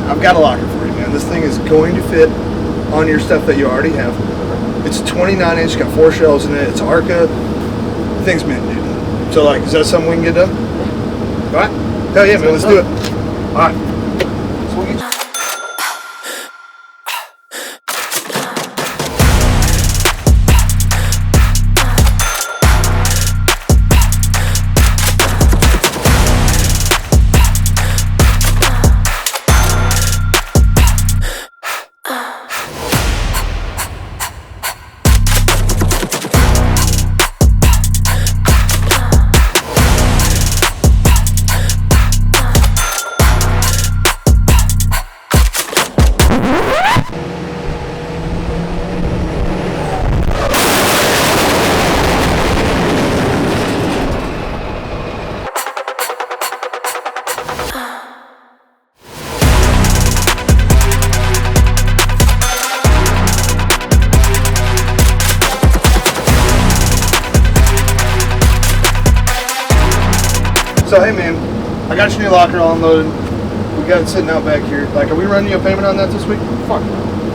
I've got a locker for you, man. This thing is going to fit on your stuff that you already have. It's 29 inch, got 4 shelves in it. It's Arca. The thing's mint, dude. So, like, is that something we can get done? All right. Hell yeah, man. Let's do it. All right. Sweet. So hey man, I got your new locker all unloaded. We got it sitting out back here. Like, are we running you a payment on that this week? Fuck no.